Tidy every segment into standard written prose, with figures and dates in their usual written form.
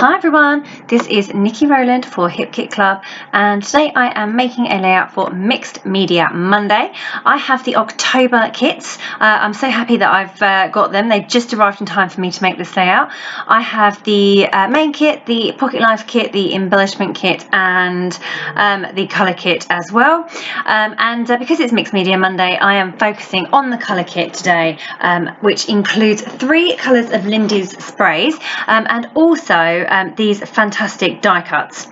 Hi everyone, this is Niki Rowland for Hip Kit Club, and today I am making a layout for Mixed Media Monday. I have the October kits. I'm so happy that I've got them. They've just arrived in time for me to make this layout. I have the main kit, the Pocket Life kit, the embellishment kit, and the colour kit as well. Because it's Mixed Media Monday, I am focusing on the colour kit today, which includes 3 colours of Lindy's sprays and also these fantastic die cuts.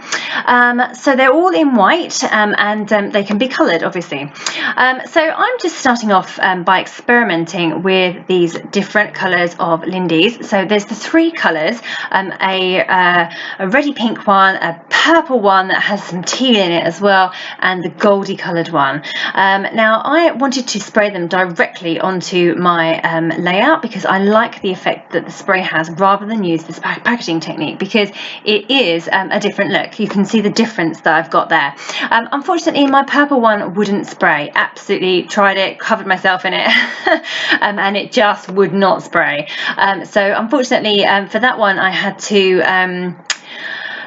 So they're all in white and they can be coloured, obviously. So I'm just starting off by experimenting with these different colours of Lindy's. So there's the 3 colours, a reddy pink one, a purple one that has some teal in it as well, and the goldy coloured one. Now I wanted to spray them directly onto my layout because I like the effect that the spray has rather than use this packaging technique, because it is a different look. You can see the difference that I've got there. Unfortunately my purple one wouldn't spray. Absolutely tried it, covered myself in it and it just would not spray. So unfortunately for that one I had to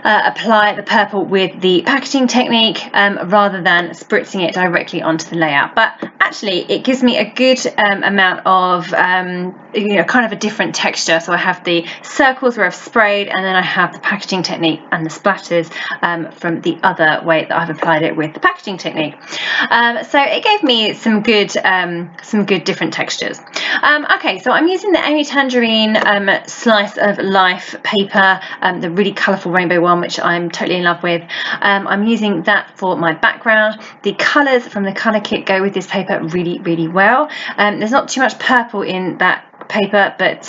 apply the purple with the packaging technique rather than spritzing it directly onto the layout. But actually it gives me a good amount of kind of a different texture. So I have the circles where I've sprayed, and then I have the packaging technique and the splatters from the other way that I've applied it with the packaging technique. So it gave me some good different textures. Okay, so I'm using the Amy Tangerine Slice of Life paper, the really colourful rainbow one, which I'm totally in love with. I'm using that for my background. The colours from the colour kit go with this paper really well. There's not too much purple in that paper, but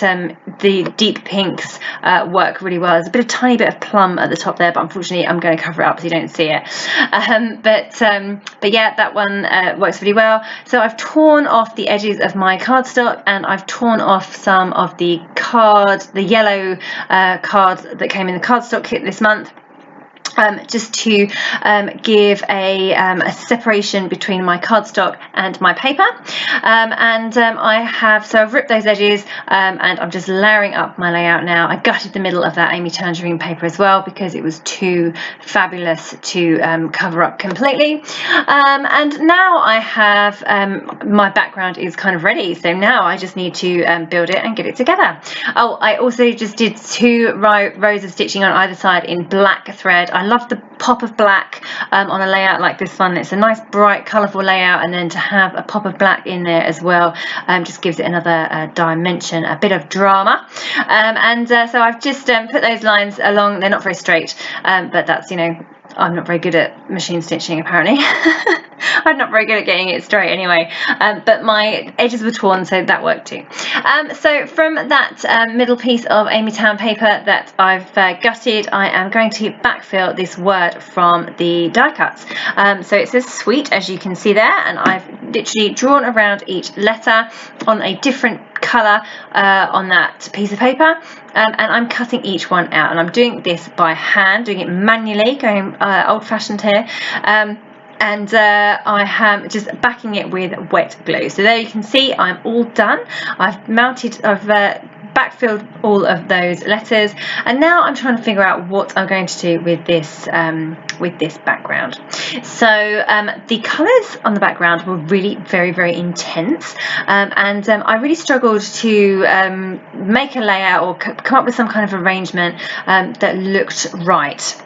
the deep pinks work really well. There's a tiny bit of plum at the top there, but unfortunately I'm going to cover it up so you don't see it. But yeah, that one works really well. So I've torn off the edges of my cardstock, and I've torn off some of the yellow card that came in the cardstock kit this month. Just to give a separation between my cardstock and my paper. I've ripped those edges and I'm just layering up my layout now. I gutted the middle of that Amy Tangerine paper as well because it was too fabulous to cover up completely. And now I have my background is kind of ready, so now I just need to build it and get it together. Oh, I also just did 2 rows of stitching on either side in black thread. I love the pop of black on a layout like this one. It's a nice bright colourful layout, and then to have a pop of black in there as well just gives it another dimension, a bit of drama. So I've just put those lines along. They're not very straight, but that's, I'm not very good at machine stitching apparently. I'm not very good at getting it straight anyway, but my edges were torn, so that worked too. So from that middle piece of Amy Tan paper that I've gutted, I am going to backfill this word from the die cuts. So it says sweet, as you can see there, and I've literally drawn around each letter on a different colour on that piece of paper, and I'm cutting each one out, and I'm doing this by hand, doing it manually, going old-fashioned here. And I am just backing it with wet glue. So there you can see I'm all done. I've backfilled all of those letters, and now I'm trying to figure out what I'm going to do with this background. So the colours on the background were really very intense, and I really struggled to make a layout or come up with some kind of arrangement that looked right.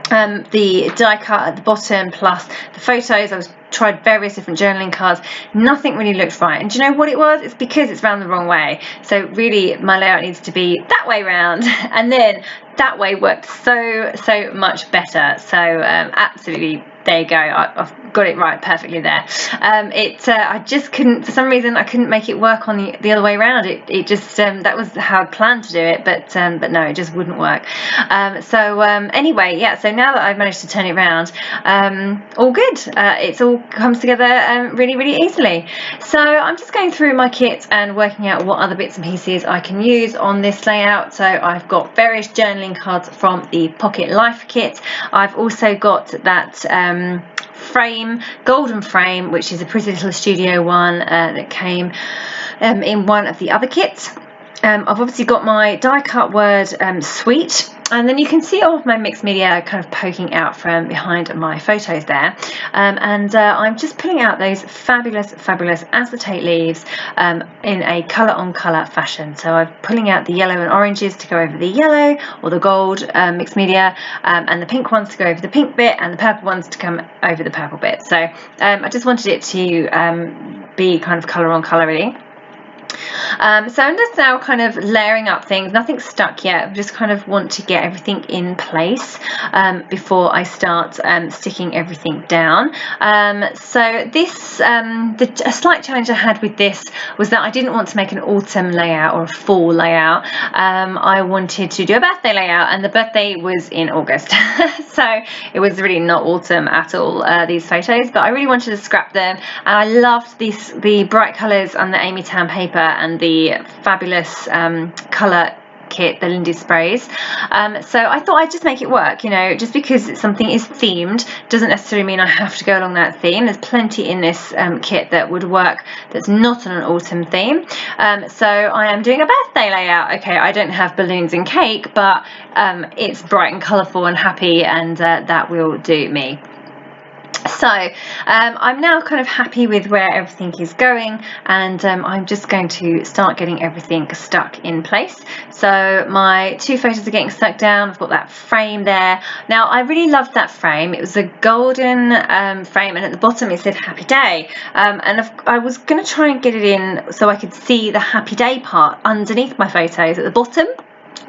The die cut at the bottom plus the photos, I tried various different journaling cards, nothing really looked right. And do you know what it was? It's because it's round the wrong way. So really my layout needs to be that way round, and then that way worked so much better. So absolutely, there you go, I've got it right perfectly there. I just couldn't, for some reason I couldn't make it work on the other way around. It just that was how I planned to do it, but no, it just wouldn't work. Anyway, yeah, so now that I've managed to turn it around, all good. It's all comes together really easily. So I'm just going through my kit and working out what other bits and pieces I can use on this layout. So I've got various journaling cards from the Pocket Life kit. I've also got that golden frame, which is a Pretty Little Studio one that came in one of the other kits. I've obviously got my die cut word sweet, and then you can see all of my mixed media kind of poking out from behind my photos there, and I'm just pulling out those fabulous acetate leaves in a colour on colour fashion. So I'm pulling out the yellow and oranges to go over the yellow or the gold mixed media, and the pink ones to go over the pink bit, and the purple ones to come over the purple bit. So I just wanted it to be kind of colour on colour really. So I'm just now kind of layering up things, nothing stuck yet. I just kind of want to get everything in place before I start sticking everything down. So this, a slight challenge I had with this was that I didn't want to make an autumn layout or a fall layout. I wanted to do a birthday layout, and the birthday was in August. So it was really not autumn at all, these photos, but I really wanted to scrap them, and I loved the bright colours on the Amy Tan paper and the fabulous colour kit, the Lindy sprays. So I thought I'd just make it work, you know, just because something is themed doesn't necessarily mean I have to go along that theme. There's plenty in this kit that would work that's not on an autumn theme. So I am doing a birthday layout. Okay, I don't have balloons and cake, but it's bright and colourful and happy, and that will do me. So I'm now kind of happy with where everything is going, and I'm just going to start getting everything stuck in place. So my two photos are getting stuck down. I've got that frame there. Now I really loved that frame. It was a golden frame, and at the bottom it said happy day, and I was going to try and get it in so I could see the happy day part underneath my photos at the bottom.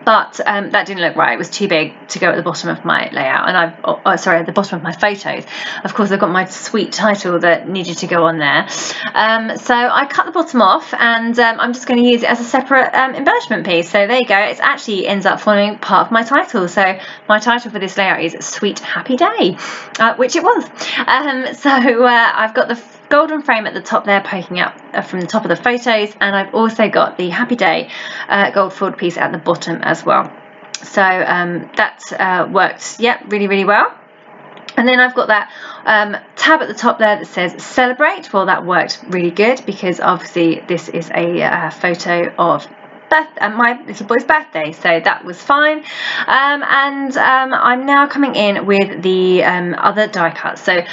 But that didn't look right. It was too big to go at the bottom of my layout, and sorry, at the bottom of my photos. Of course, I've got my sweet title that needed to go on there. So I cut the bottom off, and I'm just going to use it as a separate embellishment piece. So there you go. It actually ends up forming part of my title. So my title for this layout is Sweet Happy Day, which it was. So I've got the golden frame at the top there poking up from the top of the photos, and I've also got the Happy Day gold foiled piece at the bottom as well. So that worked, really well. And then I've got that tab at the top there that says celebrate. Well, that worked really good because obviously this is a photo of my little boy's birthday, so that was fine. And I'm now coming in with the other die cuts. So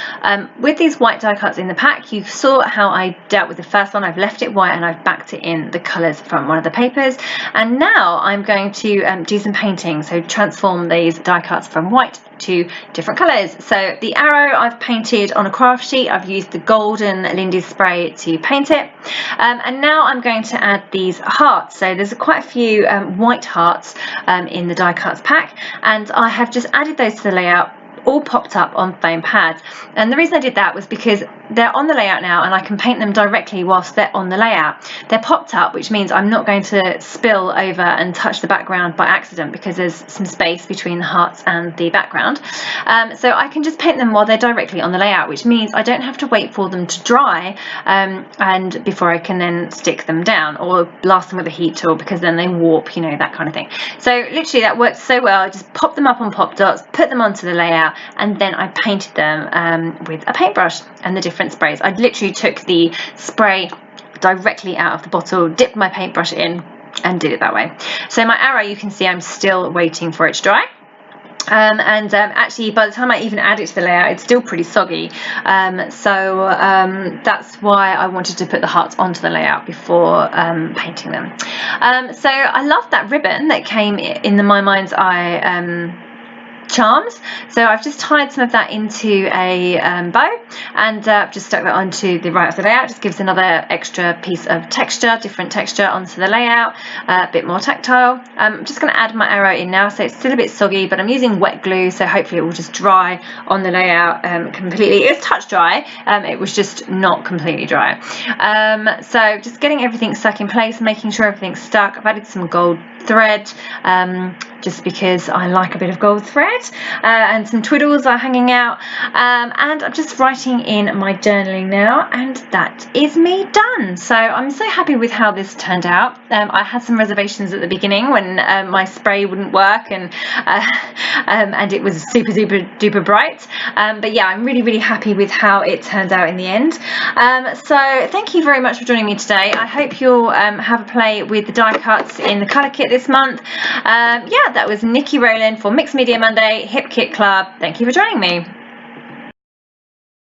with these white die cuts in the pack, you saw how I dealt with the first one. I've left it white and I've backed it in the colours from one of the papers, and now I'm going to do some painting, so transform these die cuts from white to different colours. So the arrow I've painted on a craft sheet. I've used the golden Lindy spray to paint it, and now I'm going to add these hearts. So there's quite a few white hearts in the die cuts pack, and I have just added those to the layout, all popped up on foam pads. And the reason I did that was because they're on the layout now, and I can paint them directly whilst they're on the layout. They're popped up, which means I'm not going to spill over and touch the background by accident, because there's some space between the hearts and the background. So I can just paint them while they're directly on the layout, which means I don't have to wait for them to dry and before I can then stick them down or blast them with a heat tool, because then they warp, you know, that kind of thing. So literally that worked so well. I just popped them up on pop dots, put them onto the layout, and then I painted them with a paintbrush and the different sprays. I literally took the spray directly out of the bottle, dipped my paintbrush in, and did it that way. So my arrow, you can see I'm still waiting for it to dry. Actually, by the time I even add it to the layout, it's still pretty soggy. So that's why I wanted to put the hearts onto the layout before painting them. So I love that ribbon that came in the My Mind's Eye charms. So I've just tied some of that into a bow, and I've just stuck that onto the right of the layout. Just gives another extra piece of texture, different texture onto the layout, a bit more tactile. I'm just going to add my arrow in now, so it's still a bit soggy, but I'm using wet glue, so hopefully it will just dry on the layout completely. It's touch dry, it was just not completely dry. So just getting everything stuck in place, making sure everything's stuck. I've added some gold thread just because I like a bit of gold thread, and some twiddles are hanging out, and I'm just writing in my journaling now, and that is me done. So I'm so happy with how this turned out. I had some reservations at the beginning when my spray wouldn't work, and it was super duper bright, but yeah, I'm really happy with how it turned out in the end. So thank you very much for joining me today. I hope you'll have a play with the die cuts in the colour kit this month. Yeah, that was Niki Rowland for Mixed Media Monday Hip Kit Club. Thank you for joining me.